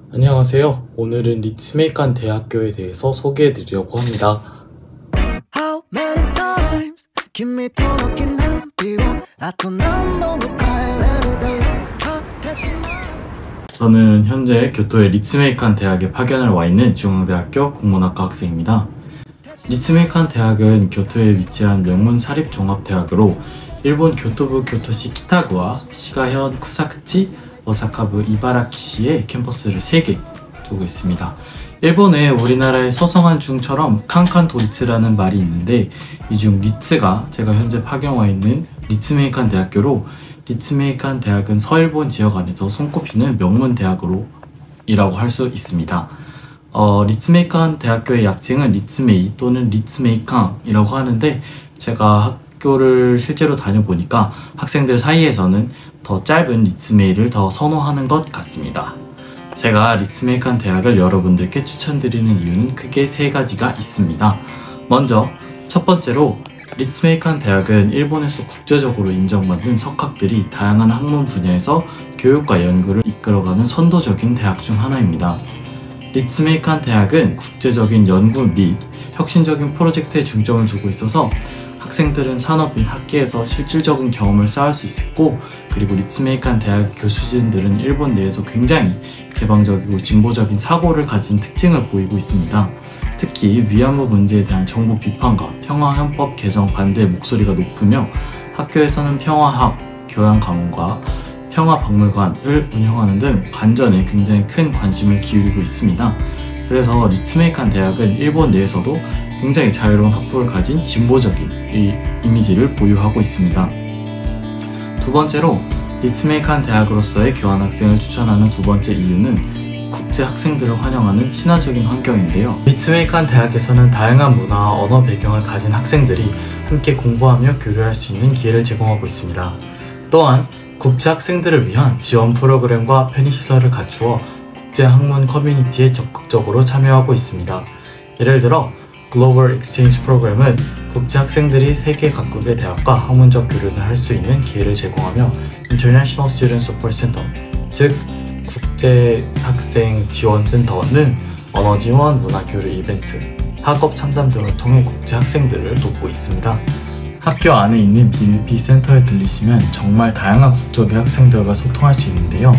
안녕하세요. 오늘은 리츠메이칸 대학교에 대해서 소개해드리려고 합니다. How many times 君との記念日をあと何度迎えれるだろう果てしない 저는 현재 교토의 리츠메이칸 대학에 파견을 와 있는 중앙대학교 국문학과 학생입니다. 리츠메이칸 대학은 교토에 위치한 명문 사립종합대학으로 일본 교토부 교토시 키타구와 시가현 쿠사쿠치, 오사카부 이바라키시에 캠퍼스를 3개 두고 있습니다. 일본에 우리나라의 서성한 중처럼 칸칸 도리츠라는 말이 있는데, 이 중 리츠가 제가 현재 파견 와 있는 리츠메이칸 대학교로, 리츠메이칸 대학은 서일본 지역 안에서 손꼽히는 명문 대학으로 이라고 할 수 있습니다. 리츠메이칸 대학교의 약칭은 리츠메이 또는 리츠메이칸이라고 하는데, 제가 학교를 실제로 다녀보니까 학생들 사이에서는 더 짧은 리츠메이를 더 선호하는 것 같습니다. 제가 리츠메이칸 대학을 여러분들께 추천드리는 이유는 크게 3가지가 있습니다. 먼저 첫 번째로, 리츠메이칸 대학은 일본에서 국제적으로 인정받는 석학들이 다양한 학문 분야에서 교육과 연구를 이끌어가는 선도적인 대학 중 하나입니다. 리츠메이칸 대학은 국제적인 연구 및 혁신적인 프로젝트에 중점을 두고 있어서 학생들은 산업 및 학계에서 실질적인 경험을 쌓을 수 있고, 그리고 리츠메이칸 대학 교수진들은 일본 내에서 굉장히 개방적이고 진보적인 사고를 가진 특징을 보이고 있습니다. 특히 위안부 문제에 대한 정부 비판과 평화헌법 개정 반대의 목소리가 높으며, 학교에서는 평화학, 교양강원과 평화박물관을 운영하는 등 반전에 굉장히 큰 관심을 기울이고 있습니다. 그래서 리츠메이칸 대학은 일본 내에서도 굉장히 자유로운 학부를 가진 진보적인 이미지를 보유하고 있습니다. 두 번째로, 리츠메이칸 대학으로서의 교환학생을 추천하는 두 번째 이유는 국제 학생들을 환영하는 친화적인 환경인데요. 리츠메이칸 대학에서는 다양한 문화와 언어 배경을 가진 학생들이 함께 공부하며 교류할 수 있는 기회를 제공하고 있습니다. 또한 국제 학생들을 위한 지원 프로그램과 편의시설을 갖추어 국제 학문 커뮤니티에 적극적으로 참여하고 있습니다. 예를 들어 글로벌 익스체인지 프로그램은 국제 학생들이 세계 각국의 대학과 학문적 교류를 할 수 있는 기회를 제공하며, International Student Support Center, 즉 국제 학생 지원 센터는 언어 지원, 문화 교류 이벤트, 학업 상담 등을 통해 국제 학생들을 돕고 있습니다. 학교 안에 있는 BNP 센터에 들리시면 정말 다양한 국적의 학생들과 소통할 수 있는데요.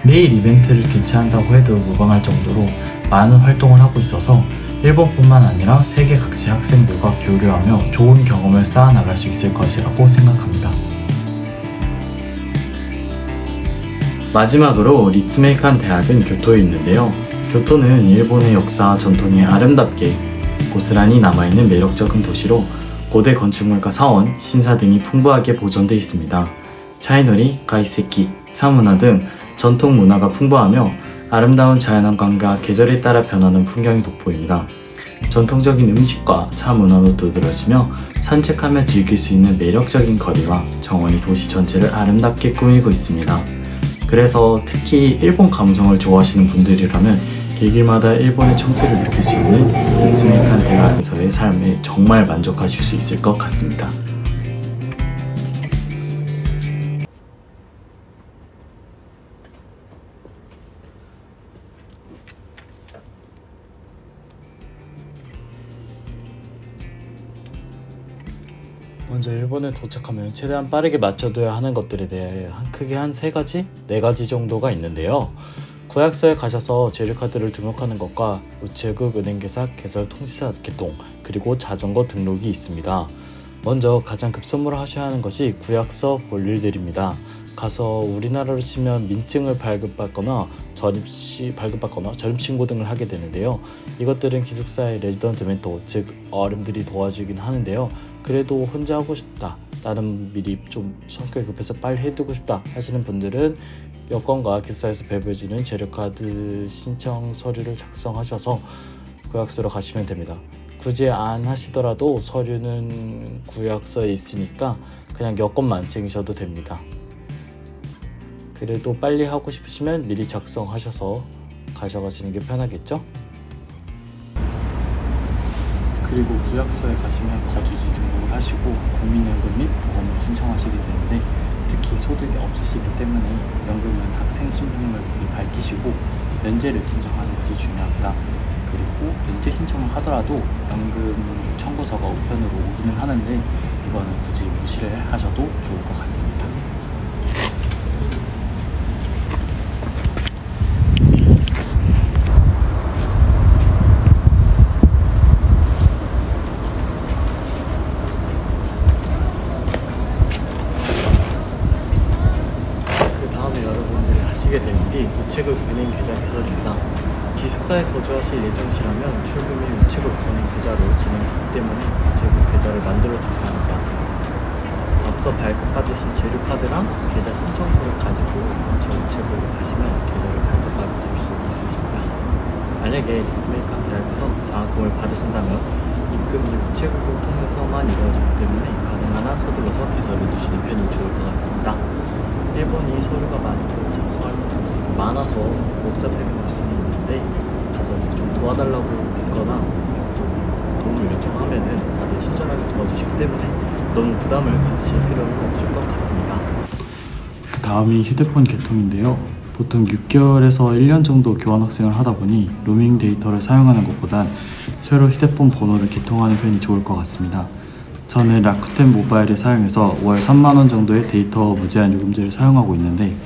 매일 이벤트를 개최한다고 해도 무방할 정도로 많은 활동을 하고 있어서 일본뿐만 아니라 세계 각지의 학생들과 교류하며 좋은 경험을 쌓아나갈 수 있을 것이라고 생각합니다. 마지막으로, 리츠메이칸 대학은 교토에 있는데요. 교토는 일본의 역사와 전통이 아름답게 고스란히 남아있는 매력적인 도시로 고대 건축물과 사원, 신사 등이 풍부하게 보존되어 있습니다. 차이놀이, 가이세키, 차문화 등 전통 문화가 풍부하며 아름다운 자연환경과 계절에 따라 변하는 풍경이 돋보입니다. 전통적인 음식과 차 문화도 두드러지며 산책하며 즐길 수 있는 매력적인 거리와 정원이 도시 전체를 아름답게 꾸미고 있습니다. 그래서 특히 일본 감성을 좋아하시는 분들이라면 길길마다 일본의 청소를 느낄 수 있는 리츠메이칸 대학에서의 삶에 정말 만족하실 수 있을 것 같습니다. 먼저 일본에 도착하면 최대한 빠르게 맞춰둬야 하는 것들에 대해 크게 한 3가지? 4가지 정도가 있는데요. 구약소에 가셔서 재료카드를 등록하는 것과 우체국, 은행계사, 개설, 통지사 개통, 그리고 자전거 등록이 있습니다. 먼저 가장 급선무를 하셔야 하는 것이 구약서 볼일들입니다. 가서 우리나라로 치면 민증을 발급받거나 전입 신고 등을 하게 되는데요. 이것들은 기숙사의 레지던트 멘토, 즉 어른들이 도와주긴 하는데요. 그래도 혼자 하고 싶다, 나는 미리 좀 성격이 급해서 빨리 해두고 싶다 하시는 분들은 여권과 기숙사에서 배부해주는 재료카드 신청 서류를 작성하셔서 구약소로 가시면 됩니다. 굳이 안 하시더라도 서류는 구약소에 있으니까 그냥 여권만 챙기셔도 됩니다. 그래도 빨리 하고 싶으시면 미리 작성하셔서 가져가시는 게 편하겠죠? 그리고 구약소에 가시면 거주지 등록을 하시고 국민연금 및 보험을 신청하시게 되는데, 특히 소득이 없으시기 때문에 연금은 학생 신분을 미리 밝히시고 면제를 신청하는 것이 중요합니다. 그리고 면제 신청을 하더라도 연금 청구서가 우편으로 오기는 하는데 이거는 굳이 무시를 하셔도 좋을 것 같습니다. 그 다음에 여러분들이 하시게 될 일이 우체국 은행 계좌 개설입니다. 기숙사에 거주하실 예정이시라면 출금 및 우체국 은행 계좌로 진행되기 때문에 우체국 계좌를 만들어 두셔야 합니다. 앞서 발급받으신 재료카드랑 계좌 신청서를 가지고 저 우체국에 가시면 계좌를 발급받으실 수 있으십니다. 만약에 리츠메이칸 대학에서 장학금을 받으신다면 입금 및 우체국을 통해서만 이루어지기 때문에 가능한 한 서둘러서 개설해 두시는 편이 좋을 것 같습니다. 일본이 서류가 많고 작성할 것도 많아서 복잡해 보일 수는 있는데 가서 이제 좀 도와달라고 했거나 좀 도움을 요청하면은 다들 친절하게 도와주시기 때문에 너무 부담을 가지실 필요는 없을 것 같습니다. 그 다음이 휴대폰 개통인데요. 보통 6개월에서 1년 정도 교환학생을 하다 보니 로밍 데이터를 사용하는 것보단 새로 휴대폰 번호를 개통하는 편이 좋을 것 같습니다. 저는 라쿠텐 모바일을 사용해서 월 3만원 정도의 데이터 무제한 요금제를 사용하고 있는데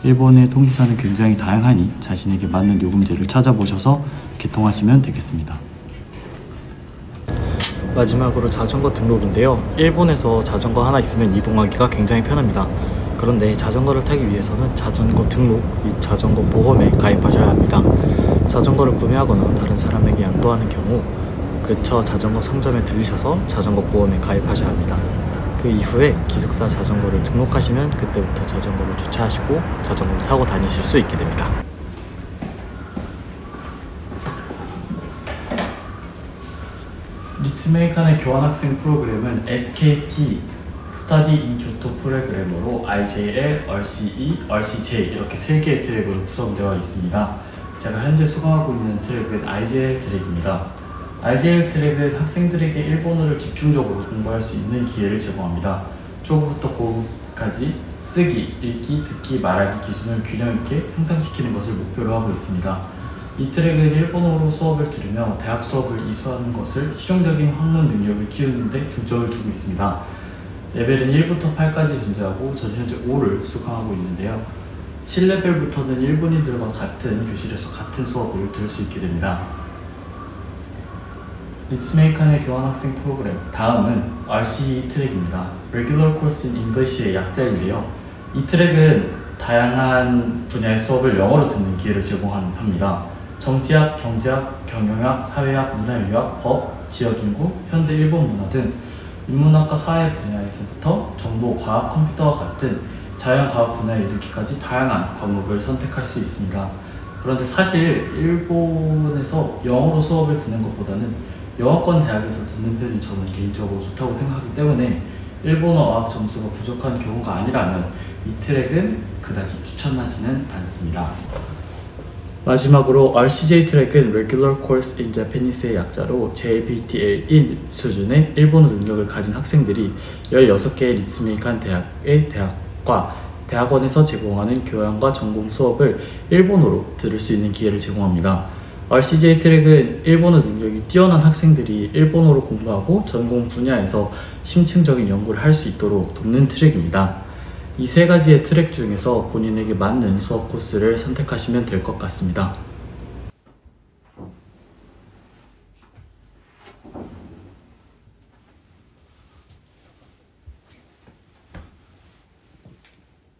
일본의 통신사는 굉장히 다양하니 자신에게 맞는 요금제를 찾아보셔서 개통하시면 되겠습니다. 마지막으로 자전거 등록인데요. 일본에서 자전거 하나 있으면 이동하기가 굉장히 편합니다. 그런데 자전거를 타기 위해서는 자전거 등록 및 자전거 보험에 가입하셔야 합니다. 자전거를 구매하거나 다른 사람에게 양도하는 경우 근처 자전거 상점에 들리셔서 자전거 보험에 가입하셔야 합니다. 그 이후에 기숙사 자전거를 등록하시면 그때부터 자전거를 주차하시고 자전거를 타고 다니실 수 있게 됩니다. 리츠메이칸의 교환학생 프로그램은 SKT 스터디 인 교토 프로그램으로 IJL, RCE, RCJ 이렇게 3개의 트랙으로 구성되어 있습니다. 제가 현재 수강하고 있는 트랙은 IJL 트랙입니다. IJL 트랙은 학생들에게 일본어를 집중적으로 공부할 수 있는 기회를 제공합니다. 초급부터 고급까지 쓰기, 읽기, 듣기, 말하기 기준을 균형 있게 향상시키는 것을 목표로 하고 있습니다. 이 트랙은 일본어로 수업을 들으며 대학 수업을 이수하는 것을 실용적인 학문 능력을 키우는 데 중점을 두고 있습니다. 레벨은 1부터 8까지 존재하고 전 현재 5를 수강하고 있는데요. 7레벨부터는 일본인들과 같은 교실에서 같은 수업을 들을 수 있게 됩니다. 리츠메이칸의 교환학생 프로그램 다음은 RCE 트랙입니다. Regular Course in English의 약자인데요. 이 트랙은 다양한 분야의 수업을 영어로 듣는 기회를 제공합니다. 정치학, 경제학, 경영학, 사회학, 문화유학, 법, 지역인구, 현대 일본 문화 등 인문학과 사회 분야에서부터 정보, 과학, 컴퓨터와 같은 자연과학 분야에 이르기까지 다양한 과목을 선택할 수 있습니다. 그런데 사실 일본에서 영어로 수업을 듣는 것보다는 영어권 대학에서 듣는 편이 저는 개인적으로 좋다고 생각하기 때문에 일본어 어학 점수가 부족한 경우가 아니라면 이 트랙은 그다지 추천하지는 않습니다. 마지막으로 RCJ 트랙은 Regular Course in Japanese의 약자로 JBTL1 수준의 일본어 능력을 가진 학생들이 16개의 리츠메이칸 대학의 대학과 대학원에서 제공하는 교양과 전공 수업을 일본어로 들을 수 있는 기회를 제공합니다. RCJ 트랙은 일본어 능력이 뛰어난 학생들이 일본어로 공부하고 전공 분야에서 심층적인 연구를 할 수 있도록 돕는 트랙입니다. 이 3가지의 트랙 중에서 본인에게 맞는 수업 코스를 선택하시면 될 것 같습니다.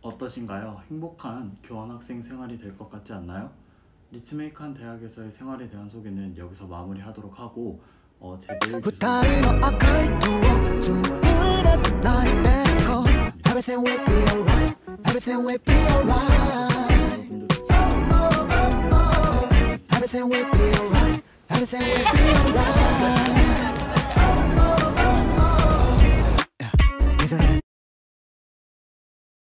어떠신가요? 행복한 교환학생 생활이 될 것 같지 않나요? 리츠메이칸 대학에서의 생활에 대한 소개는 여기서 마무리하도록 하고 제 내일 Everything will be alright. Everything will be alright. Everything will be alright. Everything will be alright.